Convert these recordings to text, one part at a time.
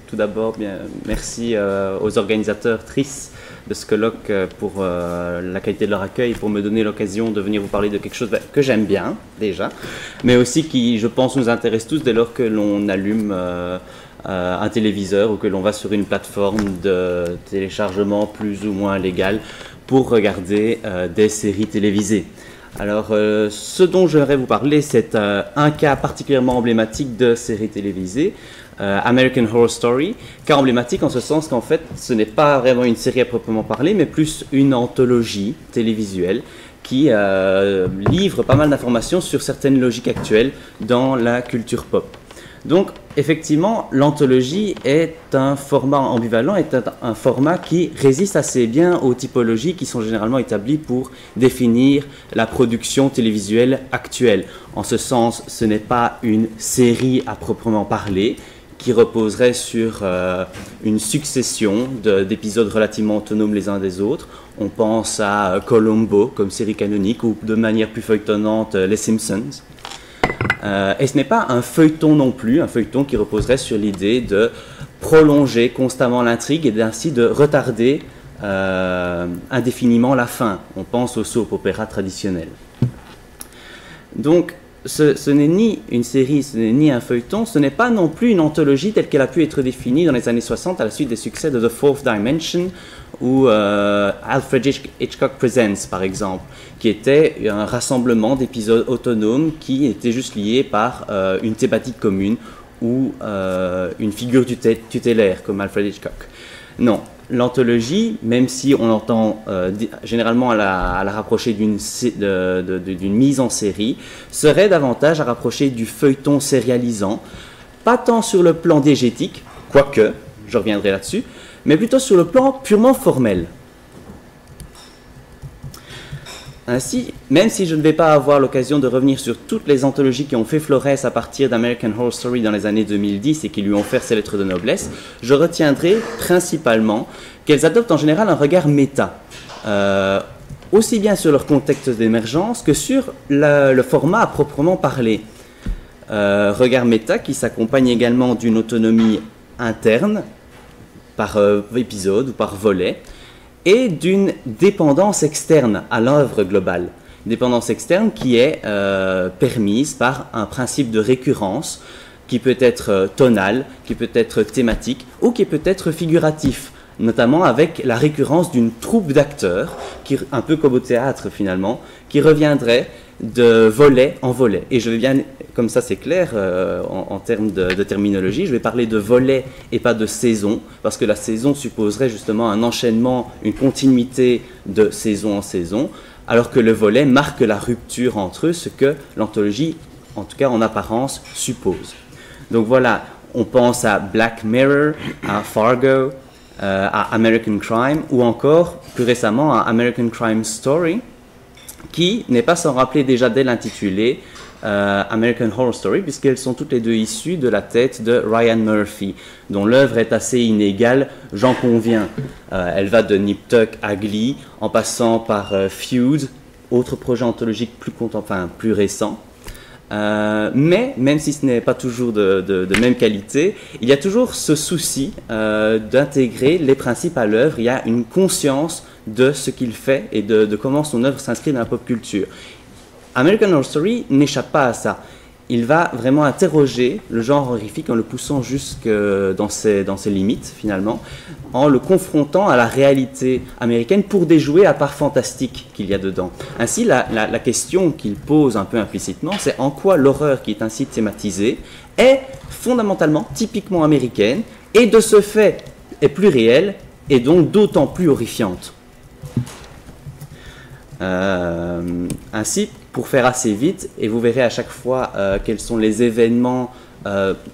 tout d'abord, merci aux organisateurs TRIS de ce colloque pour la qualité de leur accueil, pour me donner l'occasion de venir vous parler de quelque chose que j'aime bien déjà, mais aussi qui, je pense, nous intéresse tous dès lors que l'on allume un téléviseur ou que l'on va sur une plateforme de téléchargement plus ou moins légale pour regarder des séries télévisées. Alors, ce dont j'aimerais vous parler, c'est un cas particulièrement emblématique de série télévisée, American Horror Story, cas emblématique en ce sens qu'en fait, ce n'est pas vraiment une série à proprement parler, mais plus une anthologie télévisuelle qui livre pas mal d'informations sur certaines logiques actuelles dans la culture pop. Donc, effectivement, l'anthologie est un format ambivalent, est un format qui résiste assez bien aux typologies qui sont généralement établies pour définir la production télévisuelle actuelle. En ce sens, ce n'est pas une série à proprement parler qui reposerait sur une succession d'épisodes relativement autonomes les uns des autres. On pense à Columbo comme série canonique ou de manière plus feuilletonnante Les Simpsons. Et ce n'est pas un feuilleton non plus, un feuilleton qui reposerait sur l'idée de prolonger constamment l'intrigue et ainsi de retarder indéfiniment la fin. On pense aux soap opéras traditionnels. Donc, ce n'est ni une série, ce n'est ni un feuilleton, ce n'est pas non plus une anthologie telle qu'elle a pu être définie dans les années 60 à la suite des succès de The Fourth Dimension ou Alfred Hitchcock Presents, par exemple, qui était un rassemblement d'épisodes autonomes qui étaient juste liés par une thématique commune ou une figure tutélaire, comme Alfred Hitchcock. Non, l'anthologie, même si on entend généralement à la rapprocher d'une mise en série, serait davantage à rapprocher du feuilleton sérialisant, pas tant sur le plan diégétique, quoique, je reviendrai là-dessus, mais plutôt sur le plan purement formel. Ainsi, même si je ne vais pas avoir l'occasion de revenir sur toutes les anthologies qui ont fait florès à partir d'American Horror Story dans les années 2010 et qui lui ont offert ses lettres de noblesse, je retiendrai principalement qu'elles adoptent en général un regard méta, aussi bien sur leur contexte d'émergence que sur le format à proprement parler. Regard méta qui s'accompagne également d'une autonomie interne, par épisode ou par volet, et d'une dépendance externe à l'œuvre globale. Dépendance externe qui est permise par un principe de récurrence qui peut être tonal, qui peut être thématique ou qui peut être figuratif, notamment avec la récurrence d'une troupe d'acteurs, un peu comme au théâtre finalement, qui reviendrait de volet en volet. Et je vais bien, comme ça c'est clair en termes de terminologie, je vais parler de volet et pas de saison, parce que la saison supposerait justement un enchaînement, une continuité de saison en saison, alors que le volet marque la rupture entre eux, ce que l'anthologie, en tout cas en apparence, suppose. Donc voilà, on pense à Black Mirror, à Fargo, à American Crime, ou encore, plus récemment, à American Crime Story, qui n'est pas sans rappeler déjà dès l'intitulé American Horror Story, puisqu'elles sont toutes les deux issues de la tête de Ryan Murphy, dont l'œuvre est assez inégale, j'en conviens. Elle va de Nip Tuck à Glee, en passant par Feud, autre projet anthologique plus récent. Mais même si ce n'est pas toujours de même qualité, il y a toujours ce souci d'intégrer les principes à l'œuvre. Il y a une conscience de ce qu'il fait et de comment son œuvre s'inscrit dans la pop culture. American Horror Story n'échappe pas à ça. Il va vraiment interroger le genre horrifique en le poussant jusque dans ses limites finalement, en le confrontant à la réalité américaine pour déjouer la part fantastique qu'il y a dedans. Ainsi, la question qu'il pose un peu implicitement, c'est en quoi l'horreur qui est ainsi thématisée est fondamentalement, typiquement américaine, et de ce fait est plus réelle, et donc d'autant plus horrifiante. Ainsi, pour faire assez vite, et vous verrez à chaque fois quels sont les événements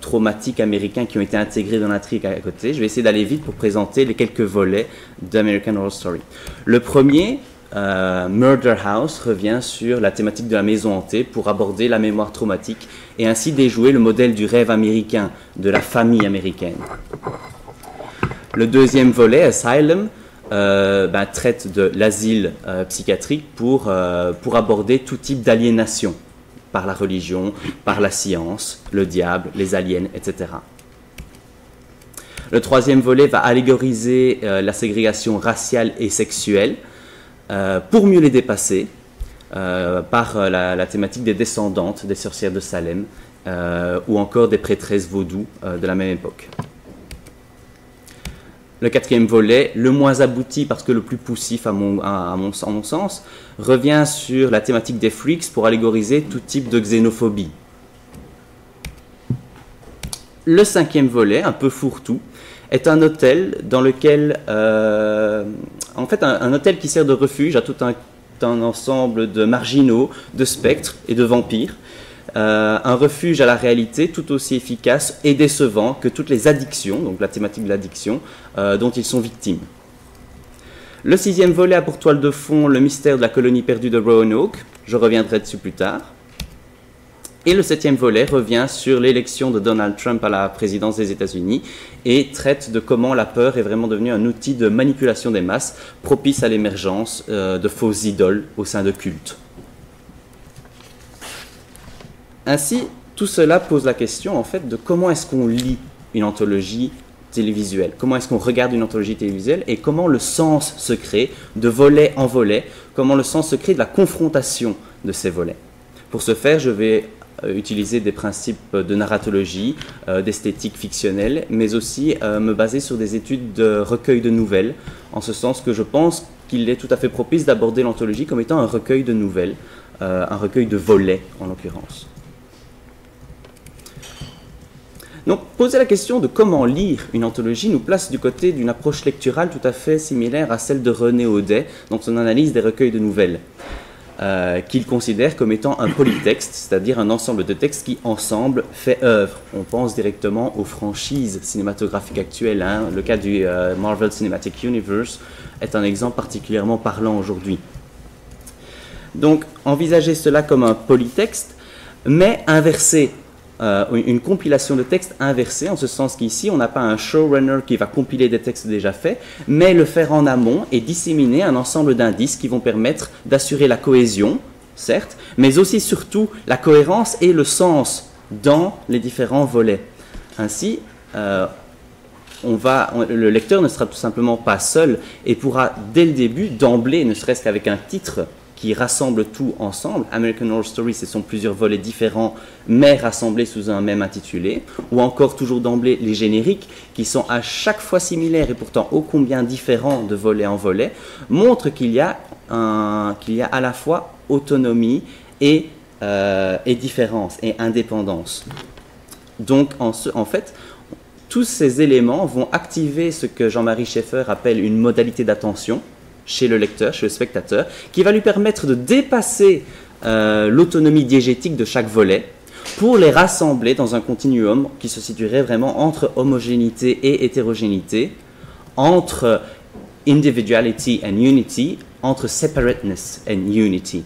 traumatiques américains qui ont été intégrés dans l'intrigue à côté, je vais essayer d'aller vite pour présenter les quelques volets d'American Horror Story. Le premier, Murder House, revient sur la thématique de la maison hantée pour aborder la mémoire traumatique et ainsi déjouer le modèle du rêve américain, de la famille américaine. Le deuxième volet, Asylum, traite de l'asile psychiatrique pour aborder tout type d'aliénation par la religion, par la science, le diable, les aliens, etc. Le troisième volet va allégoriser la ségrégation raciale et sexuelle pour mieux les dépasser par la thématique des descendantes des sorcières de Salem ou encore des prêtresses vaudou de la même époque. Le quatrième volet, le moins abouti parce que le plus poussif à mon sens, revient sur la thématique des freaks pour allégoriser tout type de xénophobie. Le cinquième volet, un peu fourre-tout, est un hôtel dans lequel, en fait, un hôtel qui sert de refuge à tout un ensemble de marginaux, de spectres et de vampires. Un refuge à la réalité tout aussi efficace et décevant que toutes les addictions, donc la thématique de l'addiction, dont ils sont victimes. Le sixième volet a pour toile de fond le mystère de la colonie perdue de Roanoke, je reviendrai dessus plus tard. Et le septième volet revient sur l'élection de Donald Trump à la présidence des États-Unis et traite de comment la peur est vraiment devenue un outil de manipulation des masses propice à l'émergence de fausses idoles au sein de cultes. Ainsi, tout cela pose la question en fait de comment est-ce qu'on lit une anthologie télévisuelle, comment est-ce qu'on regarde une anthologie télévisuelle et comment le sens se crée de volet en volet, comment le sens se crée de la confrontation de ces volets. Pour ce faire, je vais utiliser des principes de narratologie, d'esthétique fictionnelle, mais aussi me baser sur des études de recueil de nouvelles, en ce sens que je pense qu'il est tout à fait propice d'aborder l'anthologie comme étant un recueil de nouvelles, un recueil de volets en l'occurrence. Donc, poser la question de comment lire une anthologie nous place du côté d'une approche lecturale tout à fait similaire à celle de René Audet dans son analyse des recueils de nouvelles, qu'il considère comme étant un polytexte, c'est-à-dire un ensemble de textes qui, ensemble, fait œuvre. On pense directement aux franchises cinématographiques actuelles. Hein. Le cas du Marvel Cinematic Universe est un exemple particulièrement parlant aujourd'hui. Donc, envisager cela comme un polytexte, mais inversé. Une compilation de textes inversée, en ce sens qu'ici, on n'a pas un showrunner qui va compiler des textes déjà faits, mais le faire en amont et disséminer un ensemble d'indices qui vont permettre d'assurer la cohésion, certes, mais aussi surtout la cohérence et le sens dans les différents volets. Ainsi, le lecteur ne sera tout simplement pas seul et pourra dès le début, d'emblée, ne serait-ce qu'avec un titre qui rassemble tout ensemble. American Horror Story, ce sont plusieurs volets différents, mais rassemblés sous un même intitulé, ou encore toujours d'emblée les génériques, qui sont à chaque fois similaires et pourtant ô combien différents de volet en volet, montrent qu'il y a à la fois autonomie et différence et indépendance. Donc en fait, tous ces éléments vont activer ce que Jean-Marie Schaeffer appelle une modalité d'attention, chez le lecteur, chez le spectateur, qui va lui permettre de dépasser l'autonomie diégétique de chaque volet pour les rassembler dans un continuum qui se situerait vraiment entre homogénéité et hétérogénéité, entre individuality and unity, entre separateness and unity.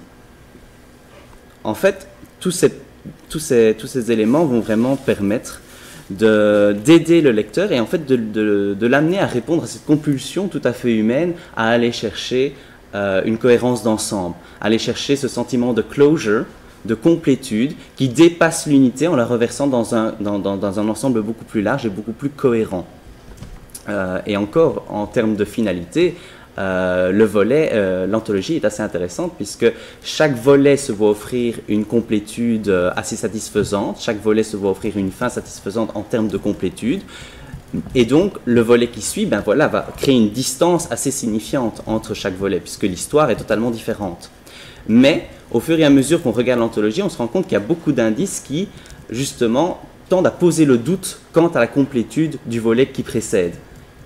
En fait, tous ces éléments vont vraiment permettre d'aider le lecteur et en fait de l'amener à répondre à cette compulsion tout à fait humaine à aller chercher une cohérence d'ensemble, aller chercher ce sentiment de closure, de complétude qui dépasse l'unité en la reversant dans un ensemble beaucoup plus large et beaucoup plus cohérent. Et encore, en termes de finalité, l'anthologie est assez intéressante puisque chaque volet se voit offrir une complétude assez satisfaisante, chaque volet se voit offrir une fin satisfaisante en termes de complétude, et donc le volet qui suit va créer une distance assez signifiante entre chaque volet puisque l'histoire est totalement différente. Mais au fur et à mesure qu'on regarde l'anthologie, on se rend compte qu'il y a beaucoup d'indices qui justement tendent à poser le doute quant à la complétude du volet qui précède.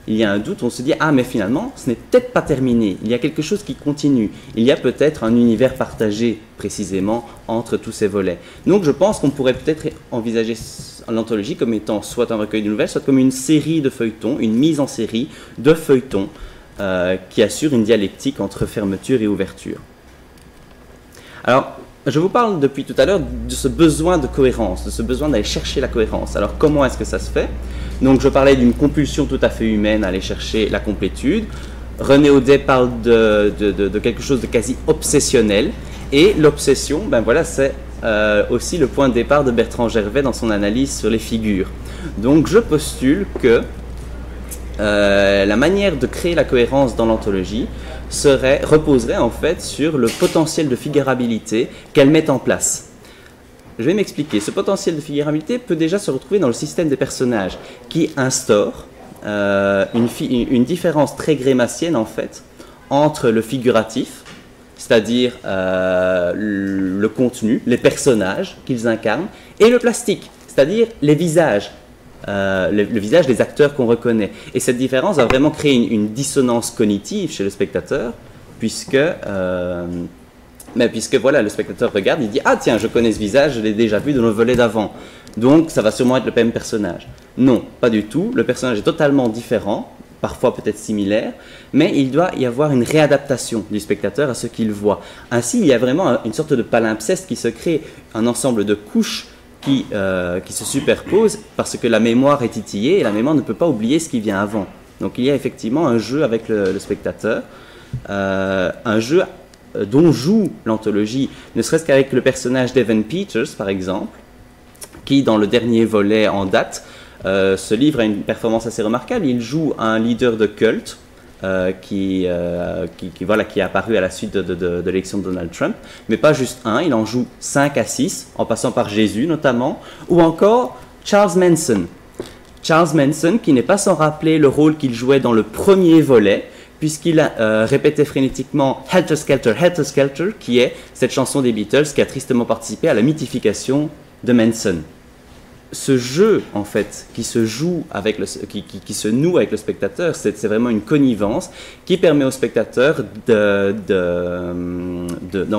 Il y a un doute, on se dit « Ah, mais finalement, ce n'est peut-être pas terminé. Il y a quelque chose qui continue. Il y a peut-être un univers partagé, précisément, entre tous ces volets. » Donc, je pense qu'on pourrait peut-être envisager l'anthologie comme étant soit un recueil de nouvelles, soit comme une série de feuilletons, une mise en série de feuilletons qui assure une dialectique entre fermeture et ouverture. Alors, je vous parle depuis tout à l'heure de ce besoin de cohérence, de ce besoin d'aller chercher la cohérence. Alors, comment est-ce que ça se fait ? Donc, je parlais d'une compulsion tout à fait humaine à aller chercher la complétude. René Audet parle de quelque chose de quasi obsessionnel. Et l'obsession, c'est aussi le point de départ de Bertrand Gervais dans son analyse sur les figures. Donc, je postule que la manière de créer la cohérence dans l'anthologie reposerait en fait sur le potentiel de figurabilité qu'elle met en place. Je vais m'expliquer. Ce potentiel de figurabilité peut déjà se retrouver dans le système des personnages, qui instaure une différence très grémassienne en fait entre le figuratif, c'est-à-dire le contenu, les personnages qu'ils incarnent, et le plastique, c'est-à-dire les visages. Le visage des acteurs qu'on reconnaît. Et cette différence va vraiment créer une dissonance cognitive chez le spectateur, puisque voilà, le spectateur regarde, il dit « Ah tiens, je connais ce visage, je l'ai déjà vu dans le volet d'avant, donc ça va sûrement être le même personnage. » Non, pas du tout, le personnage est totalement différent, parfois peut-être similaire, mais il doit y avoir une réadaptation du spectateur à ce qu'il voit. Ainsi, il y a vraiment une sorte de palimpseste qui se crée, un ensemble de couches qui se superposent parce que la mémoire est titillée et la mémoire ne peut pas oublier ce qui vient avant. Donc il y a effectivement un jeu avec le spectateur, un jeu dont joue l'anthologie, ne serait-ce qu'avec le personnage d'Evan Peters par exemple, qui dans le dernier volet en date se livre à une performance assez remarquable. Il joue un leader de culte qui est apparu à la suite de l'élection de Donald Trump, mais pas juste un, il en joue 5 à 6, en passant par Jésus notamment, ou encore Charles Manson. Charles Manson, qui n'est pas sans rappeler le rôle qu'il jouait dans le premier volet, puisqu'il répétait frénétiquement « Helter Skelter, Helter Skelter », qui est cette chanson des Beatles qui a tristement participé à la mythification de Manson. Ce jeu, en fait, qui se joue qui se noue avec le spectateur, c'est vraiment une connivence qui permet au spectateur dans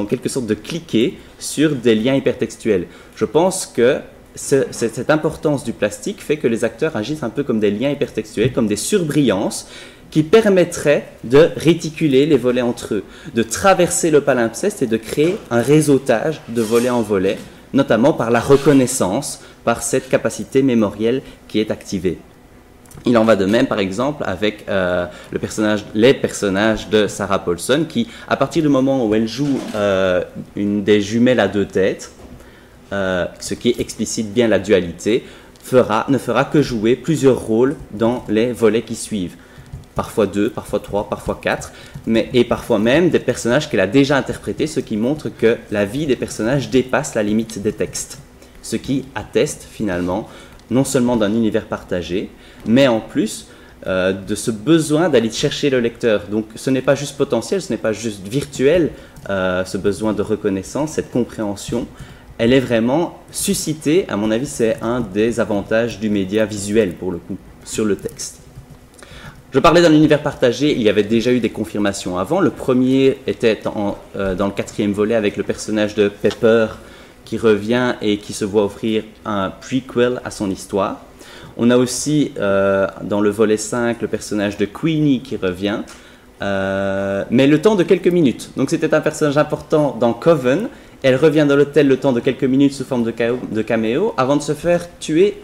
quelque sorte de cliquer sur des liens hypertextuels. Je pense que cette importance du plastique fait que les acteurs agissent un peu comme des liens hypertextuels, comme des surbrillances qui permettraient de réticuler les volets entre eux, de traverser le palimpseste et de créer un réseautage de volet en volet, notamment par la reconnaissance, par cette capacité mémorielle qui est activée. Il en va de même, par exemple, avec les personnages de Sarah Paulson, qui, à partir du moment où elle joue une des jumelles à 2 têtes, ce qui explicite bien la dualité, ne fera que jouer plusieurs rôles dans les volets qui suivent. Parfois 2, parfois 3, parfois 4, et parfois même des personnages qu'elle a déjà interprétés, ce qui montre que la vie des personnages dépasse la limite des textes. Ce qui atteste finalement non seulement d'un univers partagé, mais en plus de ce besoin d'aller chercher le lecteur. Donc ce n'est pas juste potentiel, ce n'est pas juste virtuel, ce besoin de reconnaissance, cette compréhension, elle est vraiment suscitée, à mon avis c'est un des avantages du média visuel pour le coup, sur le texte. Je parlais d'un univers partagé, il y avait déjà eu des confirmations avant. Le premier était dans le 4e volet avec le personnage de Pepper qui revient et qui se voit offrir un prequel à son histoire. On a aussi dans le volet 5 le personnage de Queenie qui revient, mais le temps de quelques minutes. Donc c'était un personnage important dans Coven. Elle revient dans l'hôtel le temps de quelques minutes sous forme de caméo avant de se faire tuer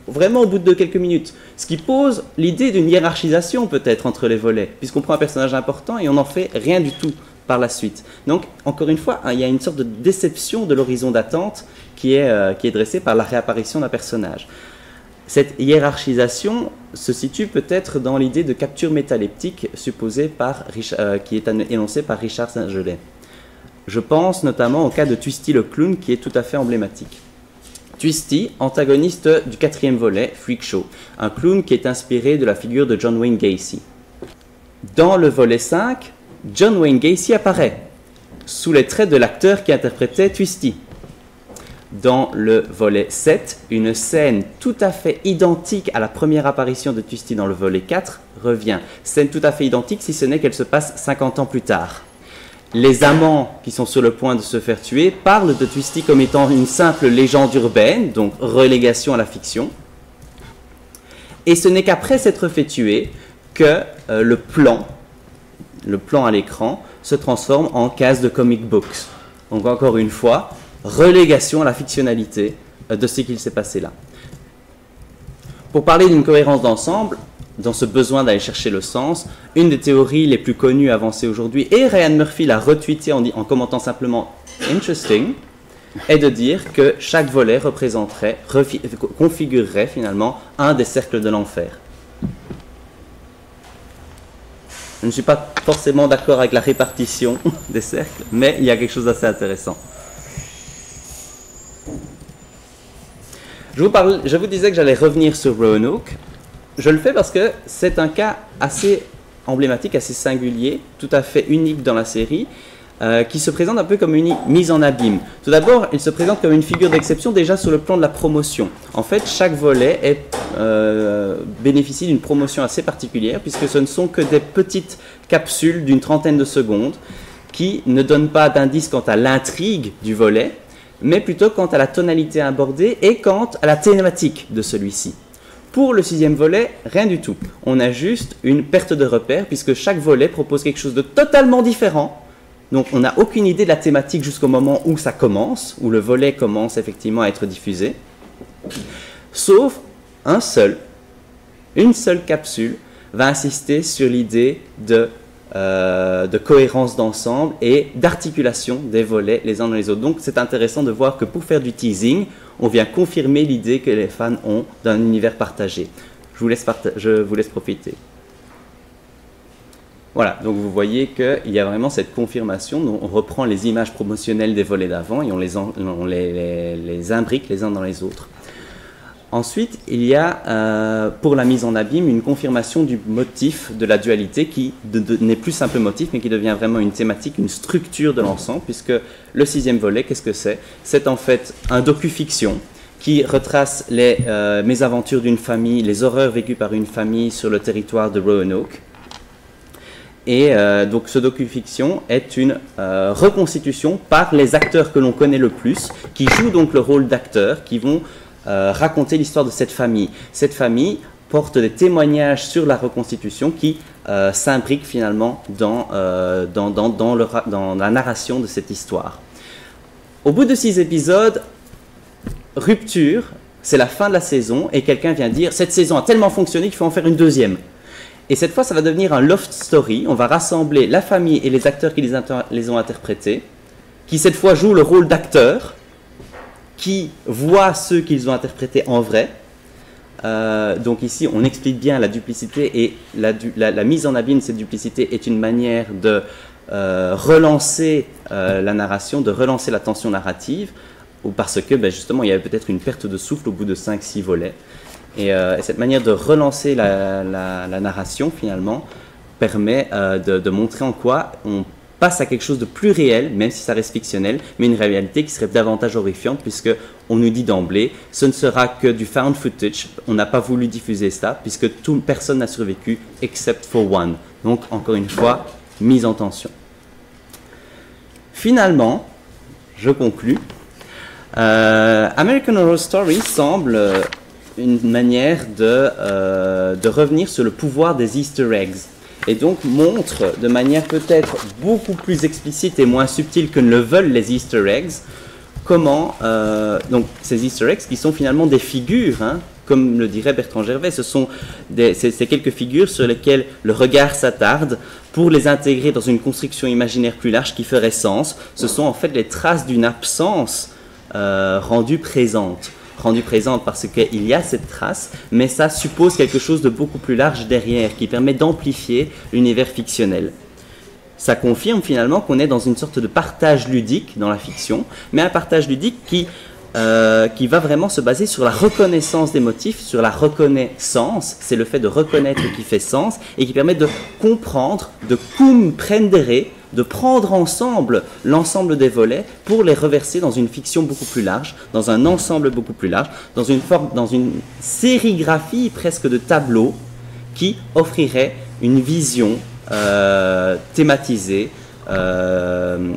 vraiment au bout de quelques minutes. Ce qui pose l'idée d'une hiérarchisation peut-être entre les volets, puisqu'on prend un personnage important et on n'en fait rien du tout par la suite. Donc, encore une fois, il y a une sorte de déception de l'horizon d'attente qui est dressée par la réapparition d'un personnage. Cette hiérarchisation se situe peut-être dans l'idée de capture métaleptique supposée qui est énoncée par Richard Saint-Gelais. Je pense notamment au cas de Twisty le clown qui est tout à fait emblématique. Twisty, antagoniste du 4e volet, Freak Show, un clown qui est inspiré de la figure de John Wayne Gacy. Dans le volet 5, John Wayne Gacy apparaît, sous les traits de l'acteur qui interprétait Twisty. Dans le volet 7, une scène tout à fait identique à la première apparition de Twisty dans le volet 4 revient. Scène tout à fait identique si ce n'est qu'elle se passe 50 ans plus tard. Les amants qui sont sur le point de se faire tuer parlent de Twisty comme étant une simple légende urbaine, donc relégation à la fiction. Et ce n'est qu'après s'être fait tuer que le plan à l'écran se transforme en case de comic books. Donc encore une fois, relégation à la fictionnalité de ce qu'il s'est passé là. Pour parler d'une cohérence d'ensemble, dans ce besoin d'aller chercher le sens, une des théories les plus connues avancées aujourd'hui, et Ryan Murphy l'a retweeté en commentant simplement « interesting », est de dire que chaque volet configurerait finalement un des cercles de l'enfer. Je ne suis pas forcément d'accord avec la répartition des cercles, mais il y a quelque chose d'assez intéressant. Je vous disais que j'allais revenir sur Roanoke. Je le fais parce que c'est un cas assez emblématique, assez singulier, tout à fait unique dans la série, qui se présente un peu comme une mise en abîme. Tout d'abord, il se présente comme une figure d'exception déjà sur le plan de la promotion. En fait, chaque volet bénéficie d'une promotion assez particulière, puisque ce ne sont que des petites capsules d'une trentaine de secondes qui ne donnent pas d'indice quant à l'intrigue du volet, mais plutôt quant à la tonalité abordée et quant à la thématique de celui-ci. Pour le 6e volet, rien du tout. On a juste une perte de repère, puisque chaque volet propose quelque chose de totalement différent. Donc on n'a aucune idée de la thématique jusqu'au moment où ça commence, où le volet commence effectivement à être diffusé. Sauf une seule capsule va insister sur l'idée de cohérence d'ensemble et d'articulation des volets les uns dans les autres. Donc c'est intéressant de voir que pour faire du teasing, on vient confirmer l'idée que les fans ont d'un univers partagé. Je vous laisse profiter. Voilà, donc vous voyez qu'il y a vraiment cette confirmation. On reprend les images promotionnelles des volets d'avant et on les imbrique les uns dans les autres. Ensuite, il y a, pour la mise en abîme, une confirmation du motif de la dualité qui n'est plus simple motif, mais qui devient vraiment une thématique, une structure de l'ensemble, puisque le 6e volet, qu'est-ce que c'est? C'est en fait un docu-fiction qui retrace les mésaventures d'une famille, les horreurs vécues par une famille sur le territoire de Roanoke. Et donc ce docu-fiction est une reconstitution par les acteurs que l'on connaît le plus, qui jouent donc le rôle d'acteurs, qui vont raconter l'histoire de cette famille. Cette famille porte des témoignages sur la reconstitution qui s'imbriquent finalement dans la narration de cette histoire. Au bout de 6 épisodes, rupture, c'est la fin de la saison et quelqu'un vient dire « Cette saison a tellement fonctionné qu'il faut en faire une deuxième ». Et cette fois, ça va devenir un loft story. On va rassembler la famille et les acteurs qui les ont interprétés, qui cette fois jouent le rôle d'acteurs, qui voient ceux qu'ils ont interprétés en vrai. Donc ici, on explique bien la duplicité et la mise en abîme de cette duplicité est une manière de relancer la narration, de relancer la tension narrative, parce que justement, il y avait peut-être une perte de souffle au bout de 5-6 volets. Et cette manière de relancer la narration, finalement, permet de montrer en quoi on passe à quelque chose de plus réel, même si ça reste fictionnel, mais une réalité qui serait davantage horrifiante, puisqu'on nous dit d'emblée, ce ne sera que du found footage, on n'a pas voulu diffuser ça, puisque personne n'a survécu, except for one. Donc, encore une fois, mise en tension. Finalement, je conclus, American Horror Story semble une manière de revenir sur le pouvoir des Easter eggs, et donc montre de manière peut-être beaucoup plus explicite et moins subtile que ne le veulent les Easter eggs, comment, donc ces Easter eggs qui sont finalement des figures, hein, comme le dirait Bertrand Gervais, c'est quelques figures sur lesquelles le regard s'attarde pour les intégrer dans une construction imaginaire plus large qui ferait sens. Ce sont en fait les traces d'une absence rendue présente parce qu'il y a cette trace, mais ça suppose quelque chose de beaucoup plus large derrière, qui permet d'amplifier l'univers fictionnel. Ça confirme finalement qu'on est dans une sorte de partage ludique dans la fiction, mais un partage ludique qui va vraiment se baser sur la reconnaissance des motifs, sur la reconnaissance, c'est le fait de reconnaître qui fait sens, et qui permet de comprendre, de comprendere, de prendre ensemble l'ensemble des volets pour les reverser dans une fiction beaucoup plus large, dans un ensemble beaucoup plus large, dans une sérigraphie presque de tableaux qui offrirait une vision thématisée de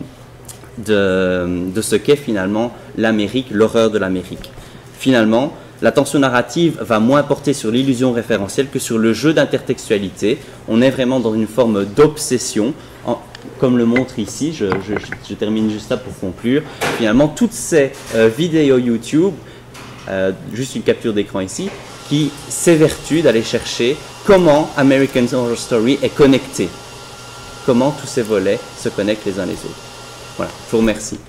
ce qu'est finalement l'Amérique, l'horreur de l'Amérique. Finalement, la tension narrative va moins porter sur l'illusion référentielle que sur le jeu d'intertextualité. On est vraiment dans une forme d'obsession, comme le montre ici, je termine juste là pour conclure. Finalement, toutes ces vidéos YouTube, juste une capture d'écran ici, qui s'évertuent d'aller chercher comment American Horror Story est connecté, comment tous ces volets se connectent les uns les autres. Voilà, je vous remercie.